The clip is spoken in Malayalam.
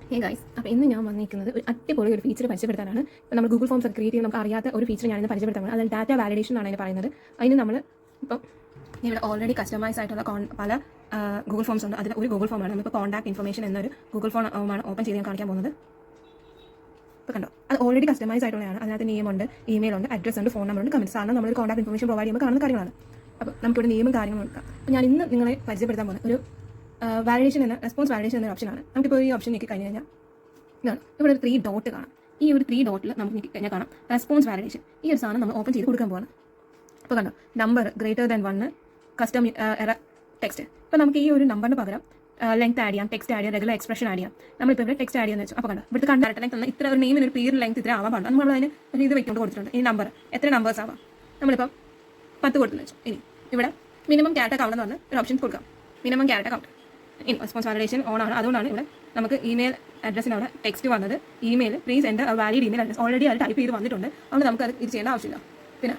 ഹേ ഗൈസ്, അപ്പോൾ ഇന്ന് ഞാൻ വന്നിരിക്കുന്നത് ഒരു അടിപൊളി ഒരു ഫീച്ചർ പരിചയപ്പെടുത്താനാണ്. ഇപ്പോൾ നമ്മൾ ഗൂഗിൾ ഫോംസ് ക്രിയേറ്റ് ചെയ്യുമ്പോൾ നമുക്ക് അറിയാത്ത ഒരു ഫീച്ചർ ഞാനിന്ന് പരിചയപ്പെടുത്താനാണ്. അതിൽ ഡാറ്റ വാലിഡേഷൻ എന്നാണ് അതിന് പറയുന്നത്. അതിന് നമ്മൾ ഇപ്പം ഇവിടെ ഓൾറെഡി കസ്റ്റമൈസ് ആയിട്ടുള്ള പല ഗൂഗിൾ ഫോംസ് ഉണ്ട്. അതിൽ ഒരു ഗൂഗിൾ ഫോമാണ് നമ്മളിപ്പോൾ കോൺടാക്ട് ഇൻഫർമേഷൻ എന്നൊരു ഗൂഗിൾ ഫോമാണ് ഓപ്പൺ ചെയ്ത് ഞാൻ കാണിക്കാൻ പോകുന്നത്. ഇപ്പോൾ കണ്ടോ, അത് ഓൾറെഡി കസ്റ്റമൈസ് ആയിട്ടുള്ളതാണ്. അതിനകത്ത് നെയിം ഉണ്ട്, ഇമെയിൽ ഉണ്ട്, അഡ്രസ് ഉണ്ട്, ഫോൺ നമ്പർ ഉണ്ട്, കമൻറ്റ്സ് ആണ് നമ്മളൊരു കോൺടാക്ട് ഇൻഫർമേഷൻ പ്രൊവൈഡ് ചെയ്യുമ്പോൾ കാണുന്ന കാര്യങ്ങളാണ്. അപ്പോൾ നമുക്കിവിടെ നെയിമും കാര്യങ്ങളും എടുക്കാം. അപ്പോൾ ഞാൻ ഇന്ന് നിങ്ങളെ പരിചയപ്പെടുത്താൻ പോകുന്നത് ഒരു വാലിഡേഷൻ എന്ന റെസ്പോൺസ് വാലിഡേഷൻ എന്നൊരു ഓപ്ഷനാണ്. നമുക്കിപ്പോൾ ഈ ഓപ്ഷൻ ഞെക്കി കഴിഞ്ഞ് കഴിഞ്ഞാൽ ഇതാണ്, ഇവിടെ ഒരു 3 ഡോട്ട് കാണാം. ഈ ഒരു 3 ഡോട്ടിൽ നമുക്ക് കഴിഞ്ഞാൽ കാണാം റെസ്പോൺസ് വാലിഡേഷൻ. ഈ ഒരു സാധനം നമ്മൾ ഓപ്പൺ ചെയ്ത് കൊടുക്കാൻ പോകണം. അപ്പോൾ കണ്ടോ, നമ്പർ >1 കസ്റ്റം എറർ ടെക്സ്റ്റ്. ഇപ്പോൾ നമുക്ക് ഈ ഒരു നമ്പറിന് പകരം ലെങ്ത് ആഡ് ചെയ്യാം, ടെക്സ്റ്റ് ആഡ് ചെയ്യാം, റെഗുലർ എക്സ്പ്രഷൻ ആഡ് ചെയ്യാം. നമ്മളിപ്പോൾ ഇവിടെ ടെക്സ്റ്റ് ആഡ് ചെയ്യാന്ന് വെച്ചു. അപ്പോൾ കണ്ടോ, ഇവിടുത്തെ കറക്റ്റ് ലെങ്ത് ഇത്ര ഒരു നെയിമിന് ഒരു പേര് ലെങ്ത് ഇത്ര ആവാൻ പാടില്ല. നമ്മൾ അതിന് ഒരു ഇത് വെക്കൊണ്ട് കൊടുത്തിട്ടുണ്ട്. ഈ നമ്പർ എത്ര നമ്പേഴ്സ് ആവാം, നമ്മളിപ്പം 10 കൊടുത്തെന്ന് വെച്ചു. ഇനി ഇവിടെ മിനിമം ക്യാരക്ടർ കൗണ്ട് എന്ന് പറഞ്ഞ ഒരു ഓപ്ഷൻ കൊടുക്കാം. Minimum character count in response validation on ആണ്. അതുകൊണ്ടാണ് ഇവിടെ നമുക്ക് ഇമെയിൽ അഡ്രസ്സിന് അവിടെ ടെക്സ്റ്റ് വന്നത്. ഇമെയിൽ പ്ലീസ് എൻ്റെ വാലിഡ് ഇമെയിൽ അഡ്രസ് ഓൾറെഡി അത് ടൈപ്പ് ചെയ്ത് വന്നിട്ടുണ്ട്. അതുകൊണ്ട് നമുക്ക് അത് ഇത് ചെയ്യേണ്ട ആവശ്യമില്ല. പിന്നെ